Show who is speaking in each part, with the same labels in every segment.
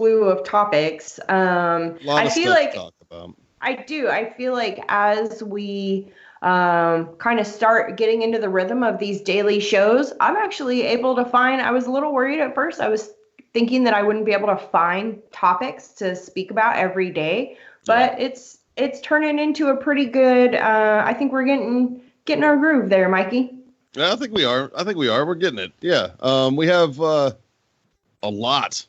Speaker 1: slew of topics.
Speaker 2: A lot
Speaker 1: I
Speaker 2: of
Speaker 1: feel
Speaker 2: stuff to
Speaker 1: like
Speaker 2: talk about.
Speaker 1: I do. I feel like as we kind of start getting into the rhythm of these daily shows, I'm actually able to find. I was a little worried at first. I was thinking that I wouldn't be able to find topics to speak about every day,
Speaker 2: Yeah.
Speaker 1: but it's turning into a pretty good. I think we're getting our groove there, Mikey.
Speaker 2: Yeah, I think we are. We're getting it. Yeah. We have a lot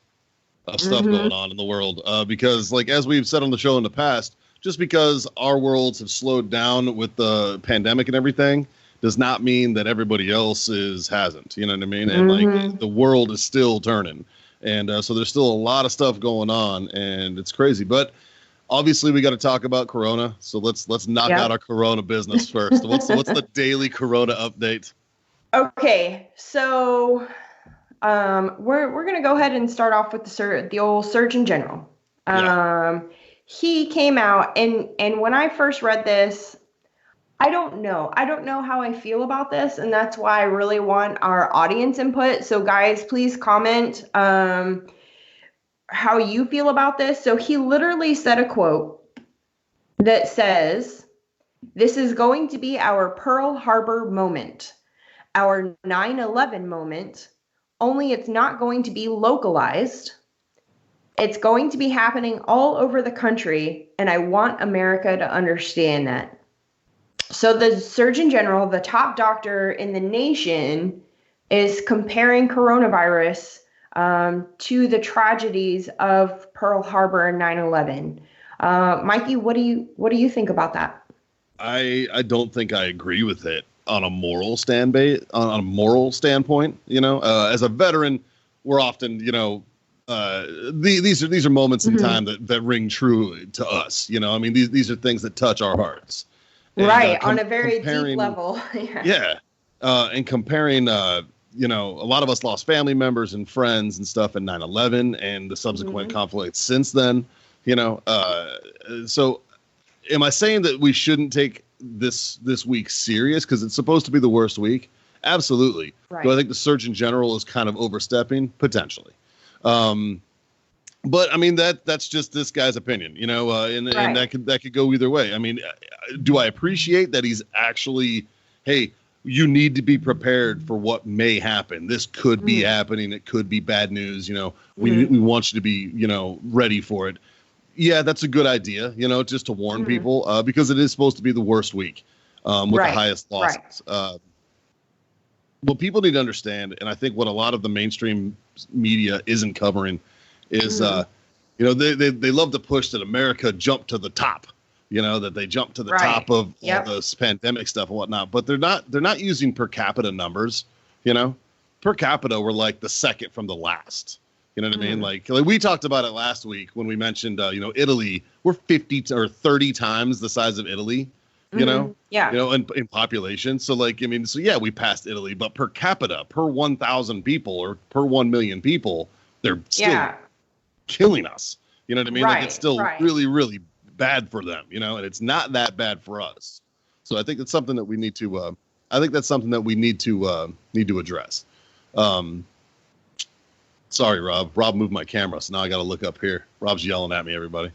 Speaker 2: of stuff
Speaker 1: Mm-hmm.
Speaker 2: going on in the world because, like, as we've said on the show in the past, just because our worlds have slowed down with the pandemic and everything does not mean that everybody else's hasn't. You know what I mean? And
Speaker 1: Mm-hmm.
Speaker 2: like the world is still turning, and so there's still a lot of stuff going on, and it's crazy. But obviously, we got to talk about Corona. So let's knock out
Speaker 1: Yep.
Speaker 2: our Corona business first. What's the daily Corona update?
Speaker 1: Okay, so we're gonna go ahead and start off with the old Surgeon General.
Speaker 2: Yeah.
Speaker 1: He came out and when I first read this, I don't know. I don't know how I feel about this, and that's why I really want our audience input. So guys, please comment how you feel about this. So he literally said a quote that says, "This is going to be our Pearl Harbor moment, our 9/11 moment, only it's not going to be localized. It's going to be happening all over the country, and I want America to understand that." So the Surgeon General, the top doctor in the nation, is comparing coronavirus to the tragedies of Pearl Harbor and 9/11. Mikey, what do you think about that?
Speaker 2: I don't think I agree with it on a moral on a moral standpoint. You know, as a veteran, we're often, these are moments in
Speaker 1: Mhm.
Speaker 2: time that ring true to us. You know, I mean, these are things that touch our hearts. And
Speaker 1: Right, on a very deep
Speaker 2: comparing,
Speaker 1: level. Yeah.
Speaker 2: yeah, and comparing, a lot of us lost family members and friends and stuff in 9/11 and the subsequent
Speaker 1: Mhm.
Speaker 2: conflicts since then. You know, so am I saying that we shouldn't take this week serious because it's supposed to be the worst week? Absolutely. Do I
Speaker 1: Right.
Speaker 2: think the Surgeon General is kind of overstepping? Potentially. Um, but I mean that's just this guy's opinion, and
Speaker 1: Right.
Speaker 2: that could go either way. I mean, do I appreciate that he's actually, hey, you need to be prepared for what may happen. This could be
Speaker 1: Mhm.
Speaker 2: happening. It could be bad news. We
Speaker 1: Mhm.
Speaker 2: want you to be, ready for it. Yeah, that's a good idea, just to warn
Speaker 1: Mhm.
Speaker 2: people because it is supposed to be the worst week with the
Speaker 1: Right.
Speaker 2: highest
Speaker 1: Right.
Speaker 2: losses. What people need to understand, and I think what a lot of the mainstream media isn't covering, is
Speaker 1: Mhm.
Speaker 2: they love to push that America jumped to the top, that they jumped to the
Speaker 1: Right.
Speaker 2: top of all
Speaker 1: Yep.
Speaker 2: this pandemic stuff and whatnot. But they're not using per capita numbers. You know, per capita we're like the second from the last. You know what I mean?
Speaker 1: Mhm.
Speaker 2: Like we talked about it last week when we mentioned, Italy. We're 50 or 30 times the size of Italy. You know,
Speaker 1: Mhm. Yeah.
Speaker 2: in population. So like, I mean, so yeah, we passed Italy, but per capita, per 1,000 people or per 1 million people, they're still
Speaker 1: Yeah.
Speaker 2: killing us. You know what I mean? Like it's
Speaker 1: Right.
Speaker 2: still
Speaker 1: Right.
Speaker 2: really, really bad for them, and it's not that bad for us. So I think it's something that we need to, need to address. Um, Sorry, Rob. Rob moved my camera, so now I got to look up here. Rob's yelling at me, everybody.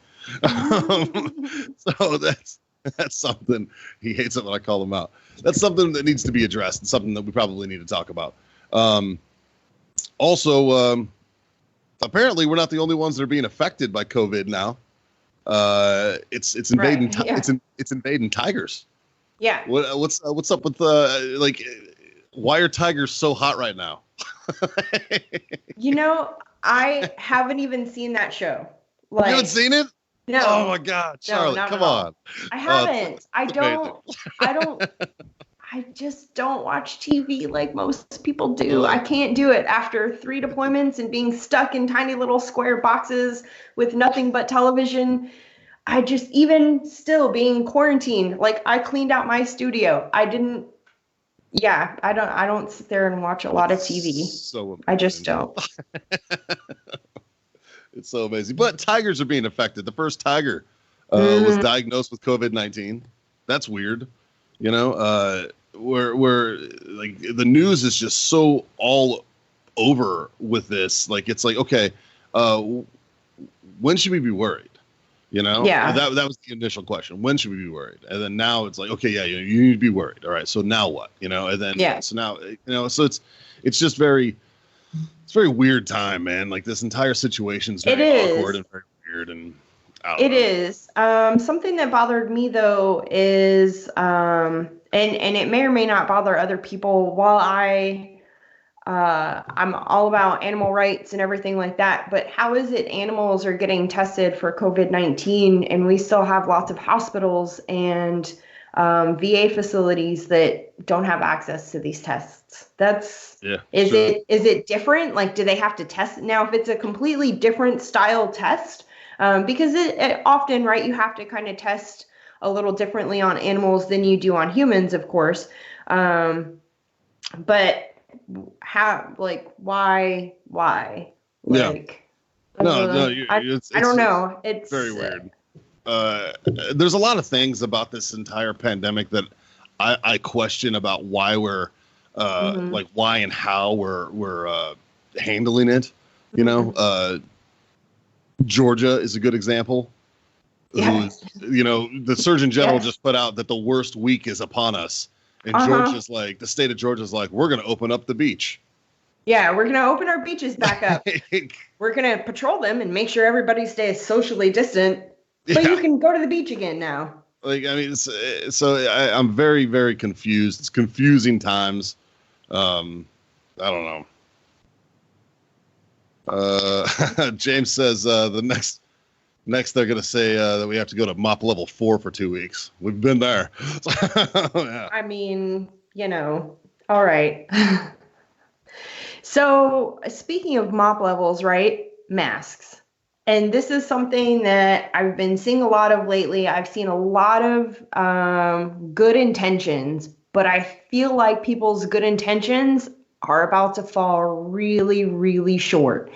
Speaker 2: So that's something he hates it when I call him out. That's something that needs to be addressed and something that we probably need to talk about. Um, Also, apparently we're not the only ones that are being affected by COVID now. It's invading
Speaker 1: Right. Yeah.
Speaker 2: it's invading tigers.
Speaker 1: Yeah.
Speaker 2: What's up with why are tigers so hot right now?
Speaker 1: I haven't even seen that show.
Speaker 2: You haven't
Speaker 1: Like,
Speaker 2: seen it? Oh
Speaker 1: no,
Speaker 2: my God,
Speaker 1: no,
Speaker 2: Charlotte,
Speaker 1: not
Speaker 2: come
Speaker 1: at
Speaker 2: on.
Speaker 1: all. I
Speaker 2: It's
Speaker 1: haven't.
Speaker 2: amazing.
Speaker 1: I don't, I just don't watch TV like most people do. I
Speaker 2: Oh,
Speaker 1: can't do it after 3 deployments and being stuck in tiny little square boxes with nothing but television. I just, even still being quarantined, like I cleaned out my studio. Yeah, I don't sit there and watch a lot of TV.
Speaker 2: it's so
Speaker 1: I just
Speaker 2: amazing.
Speaker 1: don't.
Speaker 2: It's so amazing. But tigers are being affected. The first tiger was
Speaker 1: Mm,
Speaker 2: diagnosed with COVID-19. That's weird. Where like the news is just so all over with this. Like it's like, okay, uh, when should we be worried? You know,
Speaker 1: Yeah.
Speaker 2: that was the initial question. When should we be worried? And then now it's like, okay, yeah, you need to be worried. All right, so now what? You know, and then so now, you know, so it's just very weird time, man. Like this entire situation is very awkward and very weird, and I don't know.
Speaker 1: It is. Something that bothered me though is, and it may or may not bother other people. While I'm all about animal rights and everything like that, but how is it animals are getting tested for COVID-19 and we still have lots of hospitals and VA facilities that don't have access to these tests? Is it different? Like, do they have to test now? If it's a completely different style test, because it often, right, you have to kind of test a little differently on animals than you do on humans, of course. But how, like, why like,
Speaker 2: I don't
Speaker 1: know, it's
Speaker 2: very weird. There's a lot of things about this entire pandemic that I question about why we're like why and how we're handling it, you know. Georgia is a good example.
Speaker 1: Yes.
Speaker 2: You know, the Surgeon General just put out that the worst week is upon us. And Georgia's like, the state of Georgia's like, we're going to open up the beach.
Speaker 1: Yeah, we're going to open our beaches back up. We're going to patrol them and make sure everybody stays socially distant. But you can go to the beach again now.
Speaker 2: Like, I mean, I'm very, very confused. It's confusing times. I don't know. James says the next they're going to say that we have to go to MOP level 4 for 2 weeks. We've been there. Yeah.
Speaker 1: I mean, you know, all right. So speaking of MOP levels, right? Masks. And this is something that I've been seeing a lot of lately. I've seen a lot of good intentions, but I feel like people's good intentions are about to fall really, really short.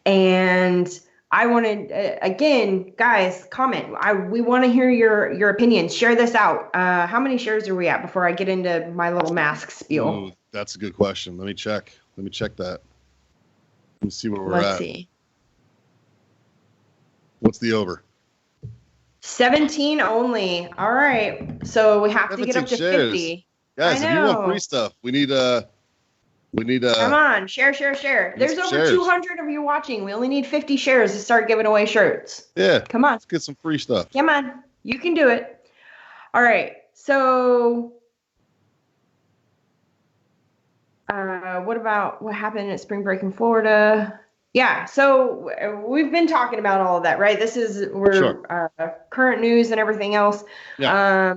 Speaker 1: And I wanted, again, guys, comment. We want to hear your opinions. Share this out. How many shares are we at before I get into my little mask spiel?
Speaker 2: Ooh, that's a good question. Let me check that. Let me see where we're at.
Speaker 1: Let's see.
Speaker 2: What's the over?
Speaker 1: 17 only. All right. So we have to get up to shares. 50.
Speaker 2: Guys, if you want free stuff, we need
Speaker 1: come on, share. There's over 200 of you watching. We only need 50 shares to start giving away shirts.
Speaker 2: Yeah.
Speaker 1: Come on.
Speaker 2: Let's get some free stuff.
Speaker 1: Come on. You can do it. All right. So what happened at spring break in Florida? Yeah, so we've been talking about all of that, right? Current news and everything else. Yeah.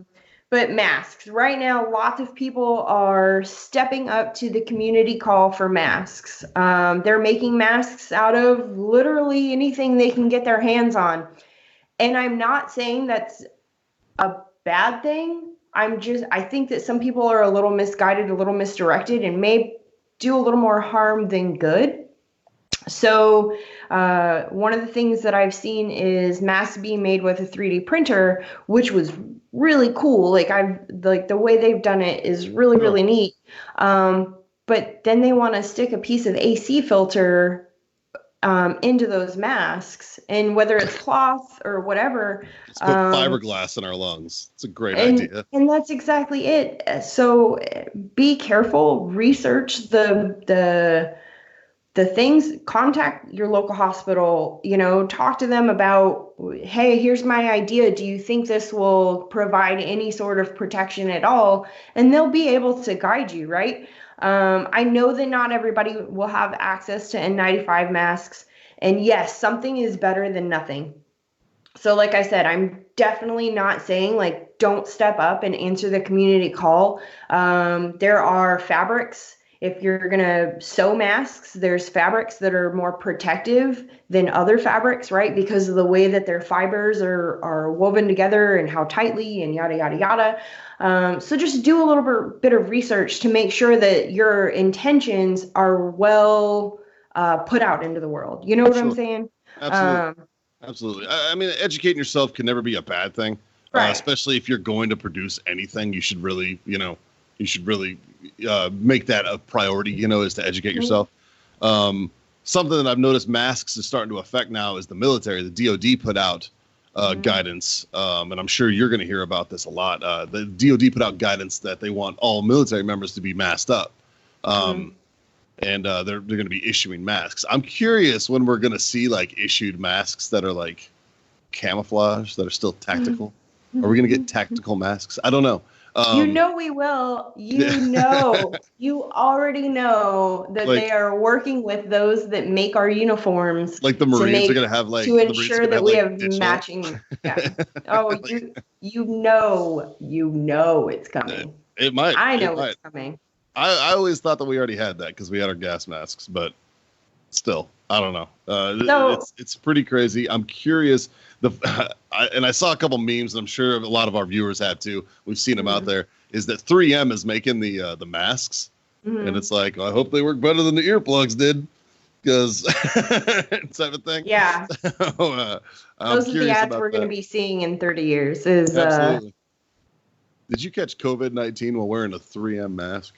Speaker 1: But masks. Right now, lots of people are stepping up to the community call for masks. They're making masks out of literally anything they can get their hands on. And I'm not saying that's a bad thing. I think that some people are a little misguided, a little misdirected, and may do a little more harm than good. So one of the things that I've seen is masks being made with a 3D printer, which was really cool. Like the way they've done it is really, really neat. But then they want to stick a piece of AC filter into those masks, and whether it's cloth or whatever.
Speaker 2: Let's put fiberglass in our lungs. It's a great idea.
Speaker 1: And that's exactly it. So be careful, research the things, contact your local hospital, talk to them about, hey, here's my idea. Do you think this will provide any sort of protection at all? And they'll be able to guide you, right? I know that not everybody will have access to N95 masks. And yes, something is better than nothing. So like I said, I'm definitely not saying don't step up and answer the community call. There are fabrics. If you're going to sew masks, there's fabrics that are more protective than other fabrics, right? Because of the way that their fibers are woven together and how tightly and yada, yada, yada. So just do a little bit of research to make sure that your intentions are well put out into the world. You know what I'm saying?
Speaker 2: Absolutely. Absolutely. I mean, educating yourself can never be a bad thing, right? Especially if you're going to produce anything. You should really, make that a priority, is to educate yourself. something that I've noticed masks is starting to affect now is the military. The DoD put out guidance, and I'm sure you're going to hear about this a lot. The DoD put out guidance that they want all military members to be masked up, and they're going to be issuing masks. I'm curious when we're going to see like issued masks that are like camouflage, that are still tactical. Are we going to get tactical masks? I don't know.
Speaker 1: We will. You already know that they are working with those that make our uniforms.
Speaker 2: Like the Marines are going to have
Speaker 1: to ensure that we have matching. Yeah. Oh, you know it's coming.
Speaker 2: It might.
Speaker 1: I know it's coming.
Speaker 2: I always thought that we already had that because we had our gas masks, but still, I don't know. It's pretty crazy. I'm curious. I saw a couple memes, and I'm sure a lot of our viewers have too. We've seen them out there. Is that 3M is making the masks, and it's like, I hope they work better than the earplugs did, because type of thing.
Speaker 1: Yeah.
Speaker 2: So,
Speaker 1: those are the ads we're going to be seeing in 30 years.
Speaker 2: Absolutely. Did you catch COVID-19 while wearing a 3M mask?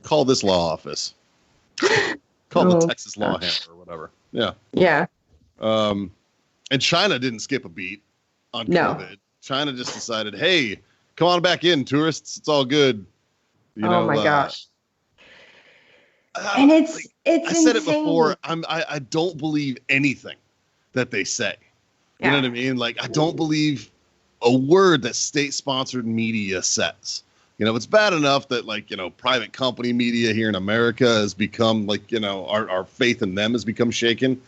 Speaker 2: Call this law office. Call the Texas law handler or whatever. Yeah.
Speaker 1: Yeah.
Speaker 2: And China didn't skip a beat on COVID. China just decided, hey, come on back in, tourists. It's all good.
Speaker 1: Oh my gosh. And it's
Speaker 2: I said it before. I don't believe anything that they say. You know what I mean? Like, I don't believe a word that state-sponsored media says. It's bad enough that, like, private company media here in America has become, like, our faith in them has become shaken.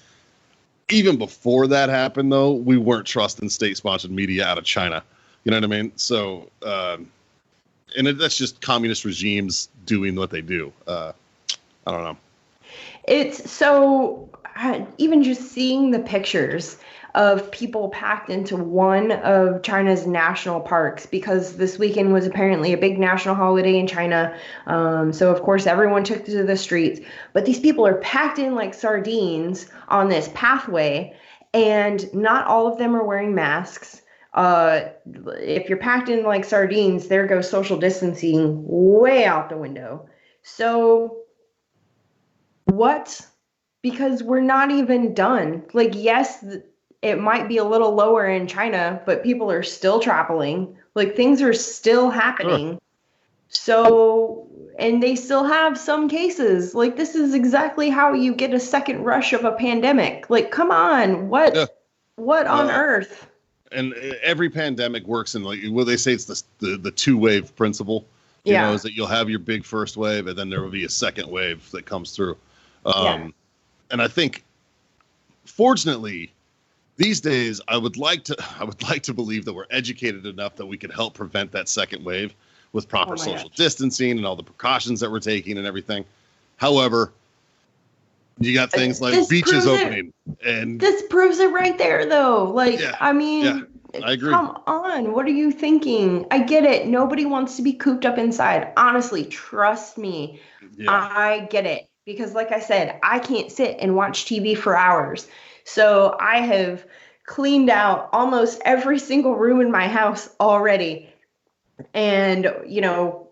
Speaker 2: Even before that happened, though, we weren't trusting state-sponsored media out of China. You know what I mean? So, that's just communist regimes doing what they do. I don't know.
Speaker 1: It's so, even just seeing the pictures of people packed into one of China's national parks, because this weekend was apparently a big national holiday in China. So of course everyone took to the streets, but these people are packed in like sardines on this pathway, and not all of them are wearing masks. If you're packed in like sardines, there goes social distancing way out the window. So what? Because we're not even done. Like, yes, it might be a little lower in China, but people are still traveling. Like, things are still happening. Sure. So, and they still have some cases. Like, this is exactly how you get a second rush of a pandemic. Like, come on, what on earth?
Speaker 2: And every pandemic works in, like, they say it's the two-wave principle. You know, is that you'll have your big first wave, and then there will be a second wave that comes through. And I think, fortunately, these days, I would like to believe that we're educated enough that we can help prevent that second wave with proper social distancing and all the precautions that we're taking and everything. However, you got things like beaches opening, and
Speaker 1: this proves it right there, though. Like, I mean,
Speaker 2: I agree.
Speaker 1: Come on, what are you thinking? I get it. Nobody wants to be cooped up inside. Honestly, trust me, I get it. Because like I said, I can't sit and watch TV for hours. So I have cleaned out almost every single room in my house already. And,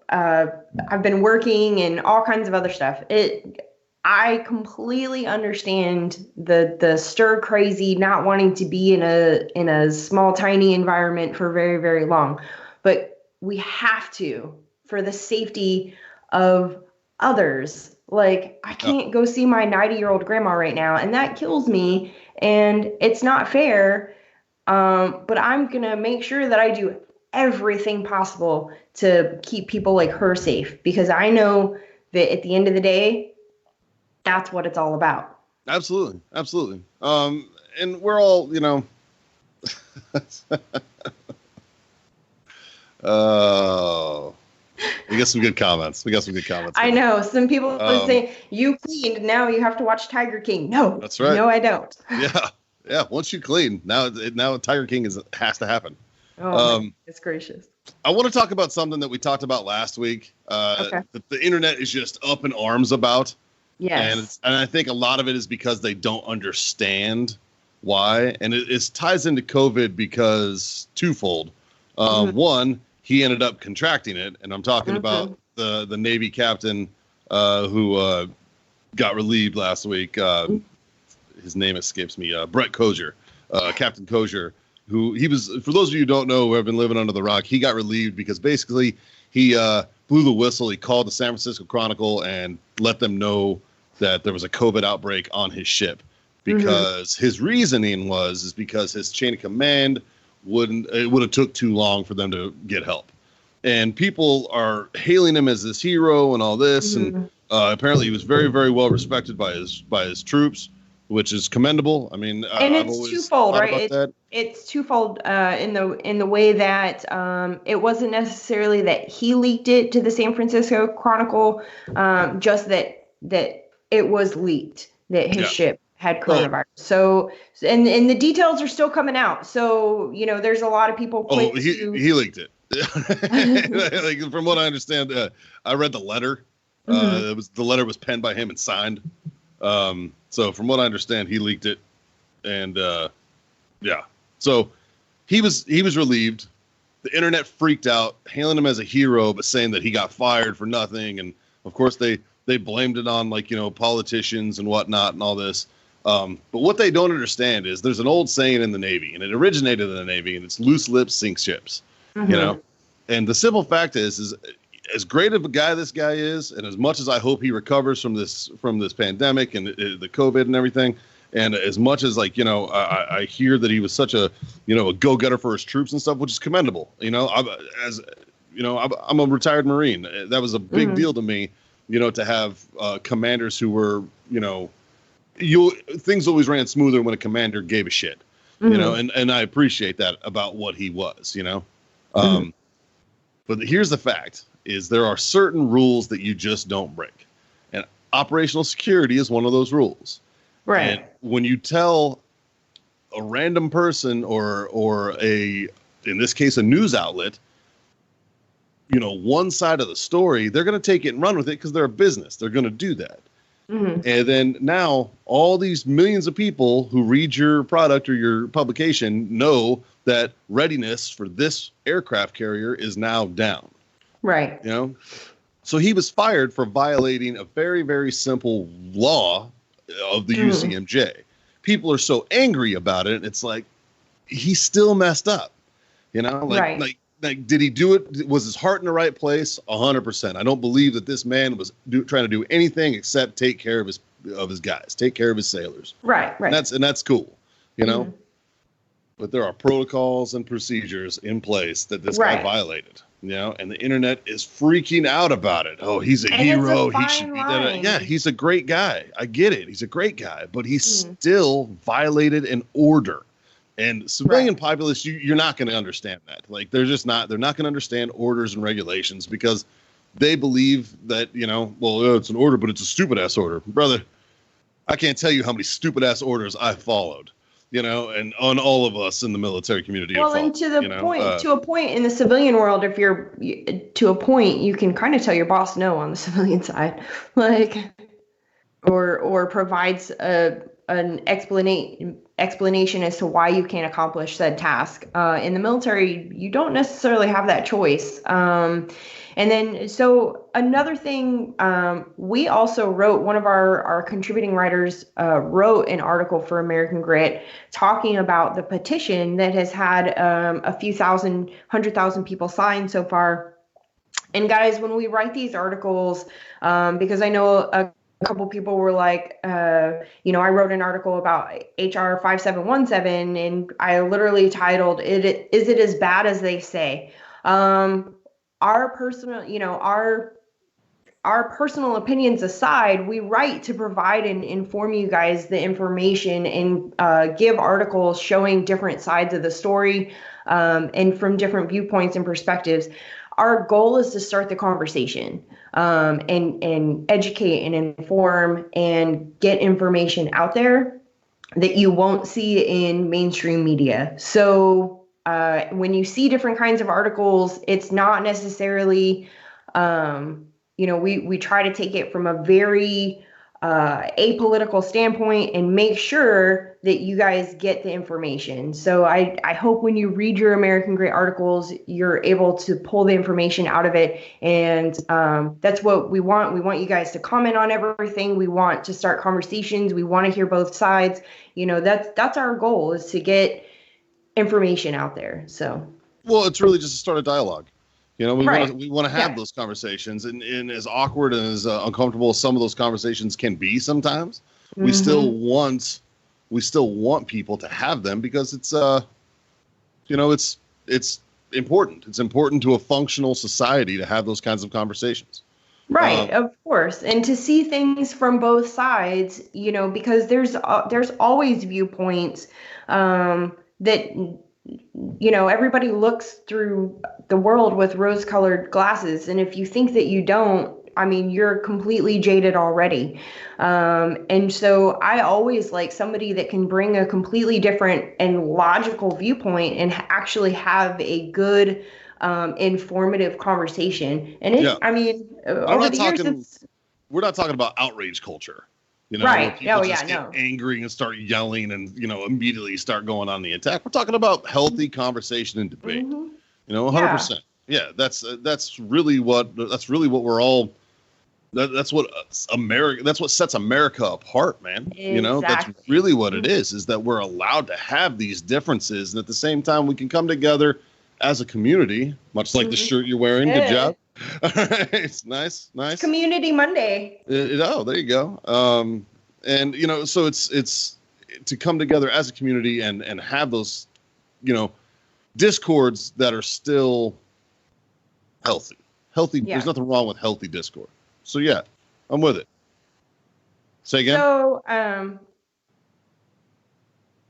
Speaker 1: I've been working and all kinds of other stuff. I completely understand the stir crazy, not wanting to be in a small, tiny environment for very, very long. But we have to, for the safety of others. Like, I can't go see my 90-year-old grandma right now, and that kills me, and it's not fair, but I'm going to make sure that I do everything possible to keep people like her safe, because I know that at the end of the day, that's what it's all about.
Speaker 2: Absolutely. Absolutely. And we're all, we got some good comments.
Speaker 1: I know. Some people are saying, you cleaned, now you have to watch Tiger King. No.
Speaker 2: That's right.
Speaker 1: No, I don't.
Speaker 2: Yeah. Once you clean, now Tiger King has to happen.
Speaker 1: Oh, it's gracious.
Speaker 2: I want to talk about something that we talked about last week. That the internet is just up in arms about.
Speaker 1: Yes.
Speaker 2: And I think a lot of it is because they don't understand why. And it ties into COVID because twofold. One, he ended up contracting it, and I'm talking about the Navy captain who got relieved last week. His name escapes me. Brett Kosher, Captain Kosher, who he was. For those of you who don't know, who have been living under the rock, he got relieved because basically he blew the whistle. He called the San Francisco Chronicle and let them know that there was a COVID outbreak on his ship, because his reasoning is because his chain of command it would have took too long for them to get help. And people are hailing him as this hero and all this. And apparently he was very, very well respected by his troops, which is commendable. I mean,
Speaker 1: and
Speaker 2: I've
Speaker 1: it's
Speaker 2: always
Speaker 1: twofold,
Speaker 2: thought
Speaker 1: right?
Speaker 2: about that.
Speaker 1: It's twofold in the way that it wasn't necessarily that he leaked it to the San Francisco Chronicle, just that it was leaked that his ship had coronavirus. So, and the details are still coming out. So, there's a lot of people quick
Speaker 2: he leaked it. Like, from what I understand, I read the letter. The letter was penned by him and signed. So from what I understand, he leaked it, and so he was relieved. The internet freaked out, hailing him as a hero, but saying that he got fired for nothing. And of course, they blamed it on politicians and whatnot and all this. But what they don't understand is there's an old saying in the Navy, and it originated in the Navy, and it's loose lips sink ships. And the simple fact is as great of a guy this guy is, and as much as I hope he recovers from this pandemic and the COVID and everything, and as much as I hear that he was such a a go-getter for his troops and stuff, which is commendable. I'm a retired Marine. That was a big deal to me, to have commanders who were things always ran smoother when a commander gave a shit, and I appreciate that about what he was, but here's the fact is there are certain rules that you just don't break, and operational security is one of those rules.
Speaker 1: Right.
Speaker 2: And when you tell a random person or in this case, a news outlet, one side of the story, they're going to take it and run with it because they're a business. They're going to do that. And then now all these millions of people who read your product or your publication know that readiness for this aircraft carrier is now down.
Speaker 1: Right.
Speaker 2: So he was fired for violating a very, very simple law of the UCMJ. People are so angry about it. It's like, he still messed up,
Speaker 1: Right.
Speaker 2: Like, did he do it? Was his heart in the right place? 100%. I don't believe that this man was trying to do anything except take care of his guys, take care of his sailors.
Speaker 1: Right.
Speaker 2: And that's cool, But there are protocols and procedures in place that this guy violated, and the internet is freaking out about it. Oh, he's a hero. He should be that. Yeah, he's a great guy. I get it. He's a great guy, but he still violated an order. And civilian populace, you're not going to understand that. Like, they're not going to understand orders and regulations because they believe that, it's an order, but it's a stupid ass order. Brother, I can't tell you how many stupid ass orders I followed, and on all of us in the military community.
Speaker 1: Well, and to a point in the civilian world, if you're to a point, you can kind of tell your boss no on the civilian side, or provides an explanation as to why you can't accomplish said task. In the military, you don't necessarily have that choice. And then, so another thing, we also wrote, one of our contributing writers wrote an article for American Grit talking about the petition that has had a few thousand, 100,000 people signed so far. And guys, when we write these articles, because I know a couple people were like, I wrote an article about HR 5717, and I literally titled it, "Is it as bad as they say?" Our personal, our personal opinions aside, we write to provide and inform you guys the information and give articles showing different sides of the story and from different viewpoints and perspectives. Our goal is to start the conversation and educate and inform and get information out there that you won't see in mainstream media. So when you see different kinds of articles, it's not necessarily, we try to take it from a very apolitical standpoint and make sure that you guys get the information. So I hope when you read your American Great articles, you're able to pull the information out of it. And that's what we want. We want you guys to comment on everything. We want to start conversations. We want to hear both sides. That's our goal, is to get information out there. So,
Speaker 2: well, it's really just to start a dialogue. We
Speaker 1: right.
Speaker 2: want to have those conversations, and as awkward and as uncomfortable as some of those conversations can be sometimes, we still want people to have them, because it's it's important. It's important to a functional society to have those kinds of conversations.
Speaker 1: Right, of course. And to see things from both sides, because there's always viewpoints that everybody looks through the world with rose-colored glasses. And if you think that you don't, I mean, you're completely jaded already. And so I always like somebody that can bring a completely different and logical viewpoint and actually have a good, informative conversation. And I mean, over the years,
Speaker 2: we're not talking about outrage culture.
Speaker 1: Right.
Speaker 2: People just get angry and start yelling and, immediately start going on the attack. We're talking about healthy conversation and debate. 100%. Yeah, that's really what we're all. That's what America. That's what sets America apart, man.
Speaker 1: Exactly.
Speaker 2: That's really what it is that we're allowed to have these differences, and at the same time we can come together as a community, much like the shirt you're wearing. Good job. All right, it's nice. It's
Speaker 1: Community Monday.
Speaker 2: Oh, there you go. And so it's to come together as a community and have those, discords that are still healthy. Yeah. There's nothing wrong with healthy discord. So yeah, I'm with it. Say again.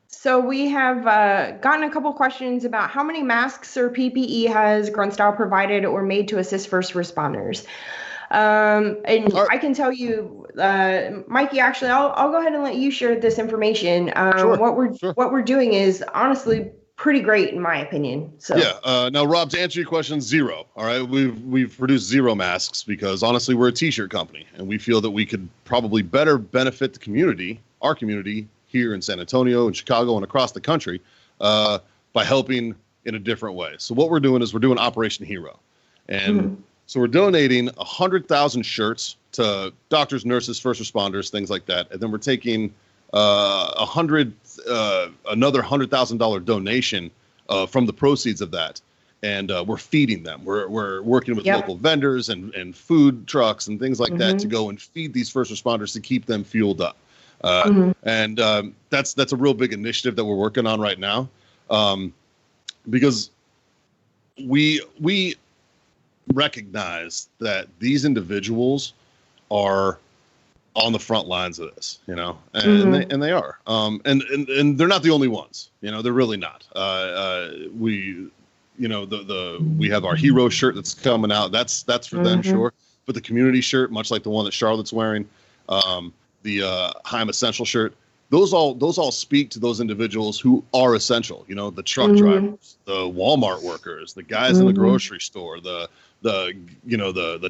Speaker 1: So we have gotten a couple questions about how many masks or PPE has Grunt Style provided or made to assist first responders. And I can tell you, Mikey, actually, I'll go ahead and let you share this information.
Speaker 2: Sure.
Speaker 1: What we're doing is honestly pretty great, in my opinion. So
Speaker 2: yeah. Now, Rob, to answer your question, 0. All right, we've produced 0 masks because honestly, we're a T-shirt company, and we feel that we could probably better benefit the community, our community here in San Antonio and Chicago and across the country, by helping in a different way. So what we're doing is we're doing Operation Hero, and so we're donating 100,000 shirts to doctors, nurses, first responders, things like that, and then we're taking another $100,000 donation from the proceeds of that, and we're feeding them. We're working with local vendors and food trucks and things like that to go and feed these first responders to keep them fueled up. And that's a real big initiative that we're working on right now, because we recognize that these individuals are on the front lines of this, and they are, and they're not the only ones, they're really not. We have our hero shirt that's coming out. That's for them, sure. But the community shirt, much like the one that Charlotte's wearing, the Heim Essential shirt, those all speak to those individuals who are essential. The truck drivers, the Walmart workers, the guys in the grocery store, the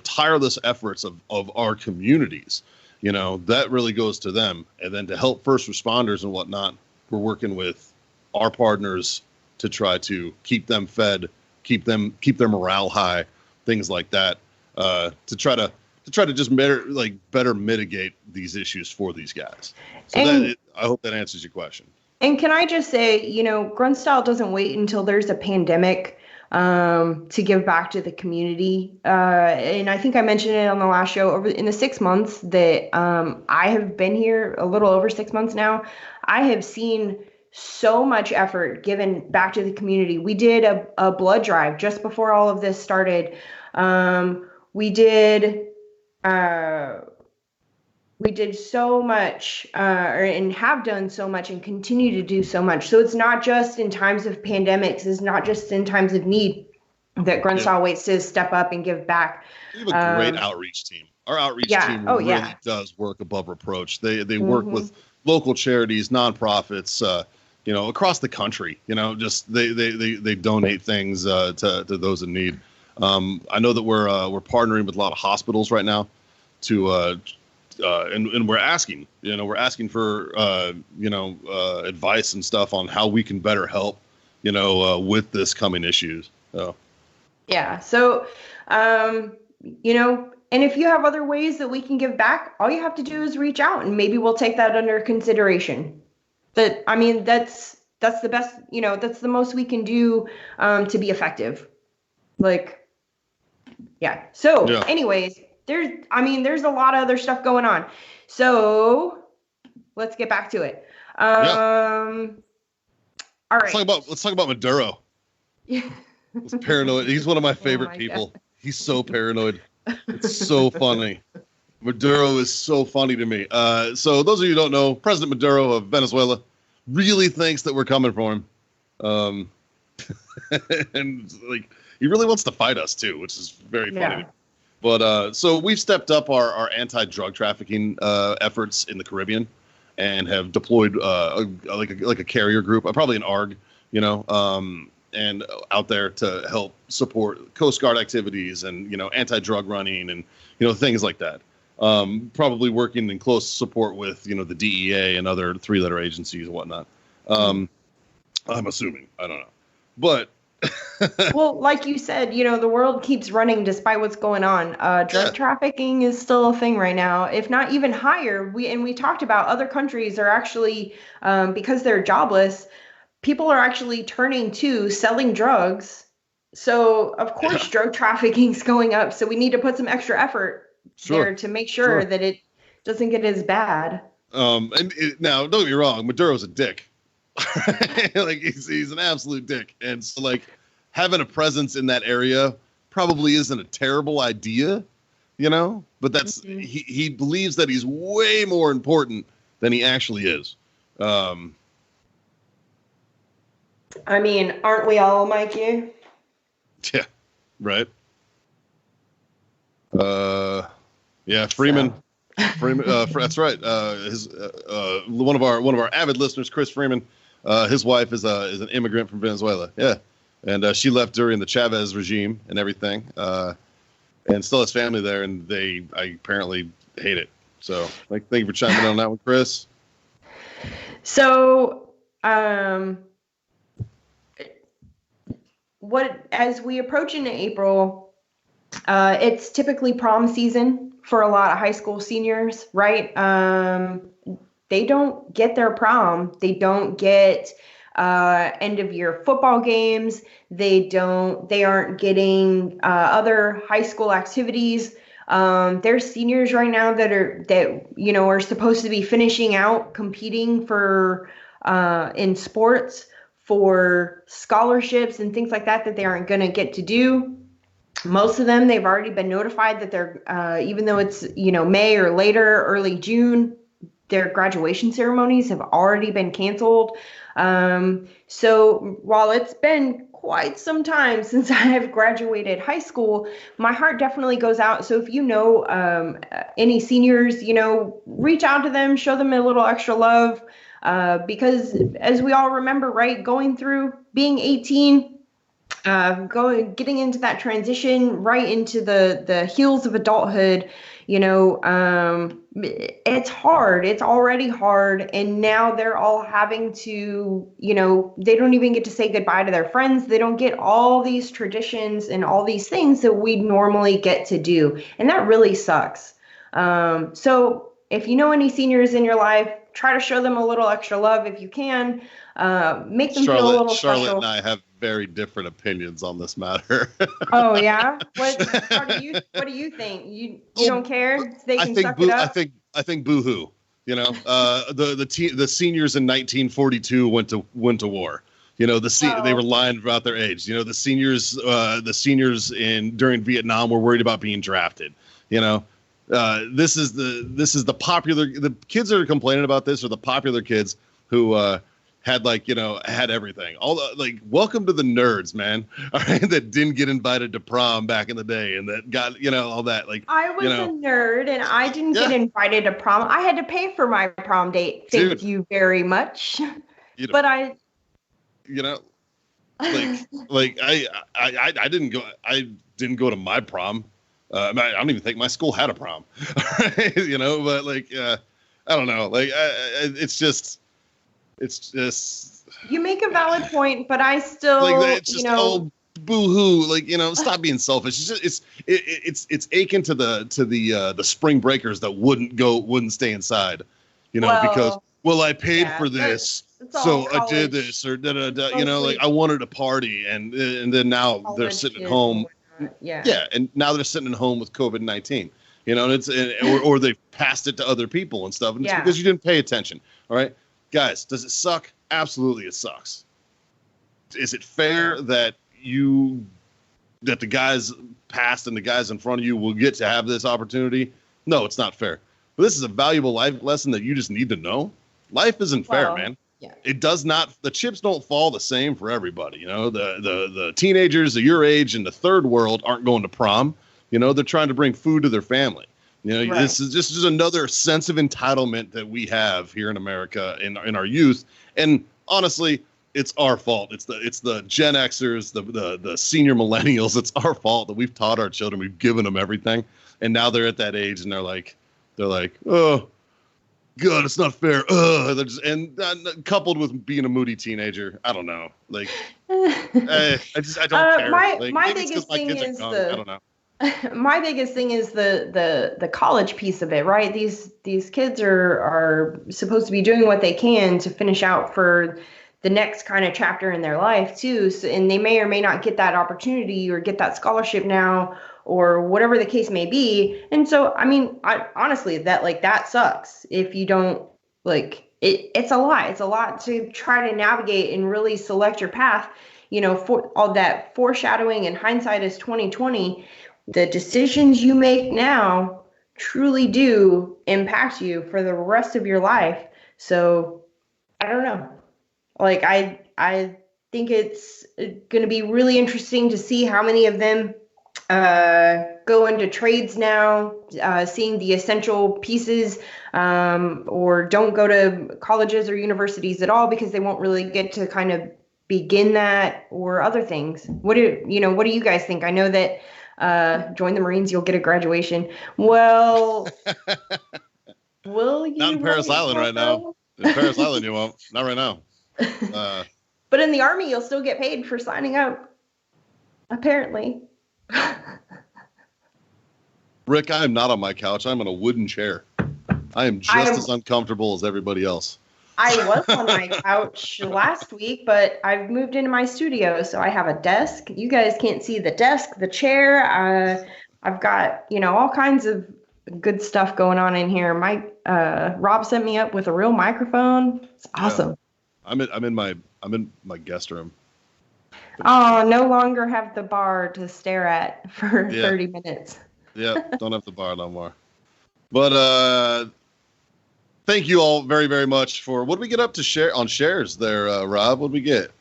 Speaker 2: tireless efforts of our communities. That really goes to them. And then to help first responders and whatnot, we're working with our partners to try to keep them fed, keep their morale high, things like that, to try to just better mitigate these issues for these guys. So I hope that answers your question.
Speaker 1: And can I just say, Grunt Style doesn't wait until there's a pandemic to give back to the community. And I think I mentioned it on the last show. In the 6 months that I have been here, a little over 6 months now, I have seen so much effort given back to the community. We did a blood drive just before all of this started. We did so much and have done so much and continue to do so much. So it's not just in times of pandemics, it's not just in times of need that Grunt Style waits to step up and give back.
Speaker 2: We have a great outreach team. Our outreach team really does work above reproach. They work with local charities, nonprofits, across the country. Just they donate things to those in need. I know that we're partnering with a lot of hospitals right now to and we're asking for advice and stuff on how we can better help with this coming issues. So
Speaker 1: Yeah. So, and if you have other ways that we can give back, all you have to do is reach out, and maybe we'll take that under consideration. That's the best, that's the most we can do to be effective. Like, yeah. So
Speaker 2: yeah.
Speaker 1: anyways, there's a lot of other stuff going on. So let's get back to it. All right.
Speaker 2: Let's talk about Maduro.
Speaker 1: Yeah.
Speaker 2: He's paranoid. He's one of my favorite people. God. He's so paranoid. It's so funny. Maduro is so funny to me. So those of you who don't know, President Maduro of Venezuela really thinks that we're coming for him. And like, he really wants to fight us too, which is very funny. Yeah. But so we've stepped up our anti-drug trafficking efforts in the Caribbean and have deployed like a carrier group, probably an ARG, and out there to help support Coast Guard activities and, anti-drug running and, things like that. Probably working in close support with, the DEA and other 3-letter agencies and whatnot. I'm assuming. I don't know. But
Speaker 1: well, like you said, the world keeps running despite what's going on. Drug trafficking is still a thing right now, if not even higher. We talked about other countries are actually, because they're jobless, people are actually turning to selling drugs. So of course, drug trafficking is going up. So we need to put some extra effort there to make sure that it doesn't get as bad.
Speaker 2: Now, don't get me wrong, Maduro's a dick. Like he's an absolute dick, and so like having a presence in that area probably isn't a terrible idea, But that's he believes that he's way more important than he actually is.
Speaker 1: Aren't we all, Mikey?
Speaker 2: Yeah, right. Freeman. So. Freeman. That's right. His one of our avid listeners, Chris Freeman. His wife is an immigrant from Venezuela. Yeah, and she left during the Chavez regime and everything, and still has family there, and I apparently hate it. So, thank you for chiming in on that one, Chris.
Speaker 1: So, as we approach into April, it's typically prom season for a lot of high school seniors, right? They don't get their prom. They don't get end of year football games. They aren't getting other high school activities. There's seniors right now that are supposed to be finishing out competing for in sports for scholarships and things like that they aren't going to get to do. Most of them, they've already been notified that they're, even though it's, May or later, early June, their graduation ceremonies have already been canceled. So while it's been quite some time since I've graduated high school, my heart definitely goes out. So if any seniors, reach out to them, show them a little extra love. Because as we all remember, right, going through being 18, getting into that transition right into the heels of adulthood, it's hard. It's already hard. And now they're all having to, they don't even get to say goodbye to their friends. They don't get all these traditions and all these things that we normally get to do. And that really sucks. So if you know any seniors in your life, try to show them a little extra love if you can. Make them feel a little special.
Speaker 2: Charlotte and I have very different opinions on this matter.
Speaker 1: Oh yeah, what do you think? You don't care? They can suck it up.
Speaker 2: I think boo-hoo. The seniors in 1942 went to war. They were lying about their age. The seniors during Vietnam were worried about being drafted. This is the kids that are complaining about this are the popular kids who had everything. Welcome to the nerds, man. All right, that didn't get invited to prom back in the day, and that got all that.
Speaker 1: I was a nerd, and I didn't get invited to prom. I had to pay for my prom date. Thank you very much. But I didn't go. I didn't go to my prom.
Speaker 2: I don't even think my school had a prom, you know, but like, I don't know. Like, it's just,
Speaker 1: you make a valid point, but I still,
Speaker 2: like, it's just, oh, boo-hoo. Like, you know, stop being selfish. It's just, it's akin to the spring breakers that wouldn't stay inside, you know, because, well, I paid for this. So I did this, or you know, like, I wanted a party, and then now they're sitting at home. Yeah, and now they're sitting at home with COVID-19. You know, and it's or they've passed it to other people and stuff, and it's because you didn't pay attention. All right, guys, does it suck? Absolutely, it sucks. Is it fair that the guys past and the guys in front of you will get to have this opportunity? No, it's not fair. But this is a valuable life lesson that you just need to know. Life isn't fair, man. Yeah. It does not. The chips don't fall the same for everybody. You know, the teenagers of your age in the third world aren't going to prom. You know, they're trying to bring food to their family. You know, this is just another sense of entitlement that we have here in America in our youth. And honestly, it's our fault. It's the Gen Xers, the senior millennials. It's our fault that we've taught our children. We've given them everything, and now they're at that age, and they're like, oh. God, it's not fair. Coupled with being a moody teenager, I don't know. Like, I don't care.
Speaker 1: My biggest thing is I don't know. My biggest thing is the college piece of it, right? These kids are supposed to be doing what they can to finish out for the next kind of chapter in their life too. So, and they may or may not get that opportunity or get that scholarship now, or whatever the case may be. And so, I mean, honestly, that sucks if you don't it's a lot. It's a lot to try to navigate and really select your path, you know, for all that foreshadowing and hindsight is 2020. The decisions you make now truly do impact you for the rest of your life. So I don't know. Like, I think it's going to be really interesting to see how many of them go into trades now, seeing the essential pieces, or don't go to colleges or universities at all because they won't really get to kind of begin that, or other things. What do you guys think? I know that join the Marines, you'll get a graduation. Well, will you?
Speaker 2: Not in Paris Island right now. In Paris Island, you won't. Not right now.
Speaker 1: But in the Army, you'll still get paid for signing up, apparently.
Speaker 2: Rick, I am not on my couch. I'm on a wooden chair. I am just as uncomfortable as everybody else.
Speaker 1: I was on my couch last week, but I've moved into my studio, so I have a desk. You guys can't see the desk, the chair. I've got, all kinds of good stuff going on in here. Rob sent me up with a real microphone. It's awesome.
Speaker 2: Yeah. I'm in my guest room.
Speaker 1: Oh, no longer have the bar to stare at for 30 minutes.
Speaker 2: Yeah, don't have the bar no more. But thank you all very, very much for what did we get up to shares there, Rob? What did we get?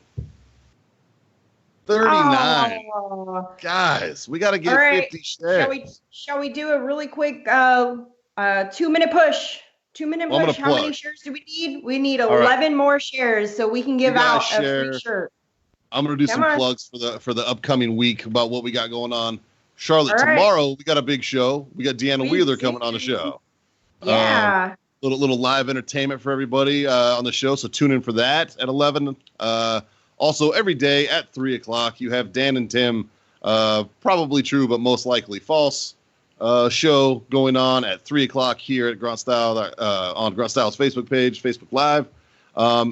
Speaker 2: 39. Oh. Guys, we got to get 50 shares.
Speaker 1: Shall we do a really quick 2-minute push? 2-minute push. How many shares do we need? We need 11 more shares so we can give out a free shirt.
Speaker 2: I'm going to do some plugs for the upcoming week about what we got going on. Charlotte, tomorrow we got a big show. We got Deanna Wheeler coming on the show.
Speaker 1: Yeah.
Speaker 2: Little live entertainment for everybody on the show. So tune in for that at 11. Also, every day at 3 o'clock, you have Dan and Tim, probably true, but most likely false, show going on at 3 o'clock here at Grunt Style, on Grunt Style's Facebook page, Facebook Live.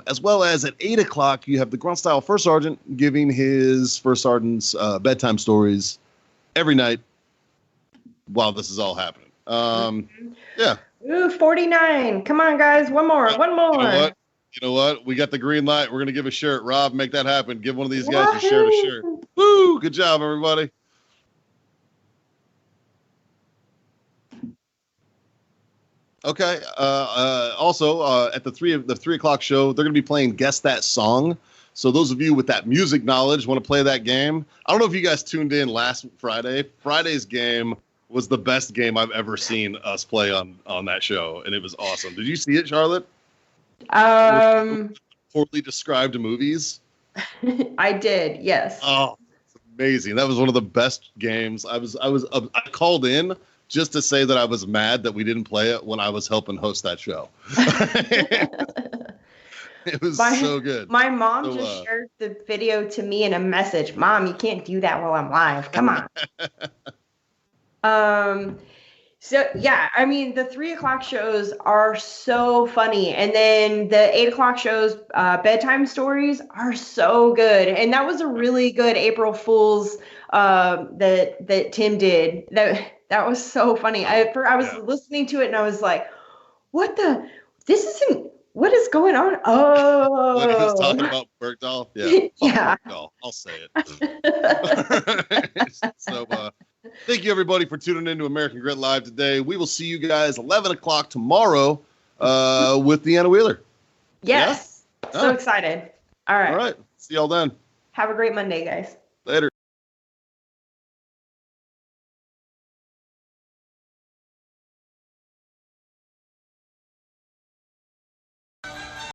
Speaker 2: As well as at 8 o'clock, you have the Grunt Style First Sergeant giving his First Sergeant's bedtime stories every night while this is all happening. Yeah.
Speaker 1: Ooh, 49. Come on, guys. One more.
Speaker 2: You know what? We got the green light. We're going to give a shirt. Rob, make that happen. Give one of these guys a shirt. Woo! Good job, everybody. Okay. Also, at the 3 o'clock show, they're going to be playing Guess That Song. So those of you with that music knowledge want to play that game. I don't know if you guys tuned in last Friday. Friday's game was the best game I've ever seen us play on that show, and it was awesome. Did you see it, Charlotte? Poorly described movies.
Speaker 1: I did, yes.
Speaker 2: Oh, amazing. That was one of the best games. I called in just to say that I was mad that we didn't play it when I was helping host that show. It was so good.
Speaker 1: My mom just shared the video to me in a message. Mom, you can't do that while I'm live. Come on. So yeah, I mean, the 3:00 shows are so funny. And then the 8:00 shows, bedtime stories are so good. And that was a really good April Fool's that Tim did. That was so funny. I was listening to it and I was like, what is going on? Oh,
Speaker 2: when he was talking about Bergdahl. Yeah.
Speaker 1: Yeah.
Speaker 2: Bergdahl. I'll say it. So, thank you everybody for tuning in to American Grit Live today. We will see you guys 11 o'clock tomorrow with Deanna Wheeler.
Speaker 1: Yes. Yeah? So excited. All right.
Speaker 2: See y'all then.
Speaker 1: Have a great Monday, guys.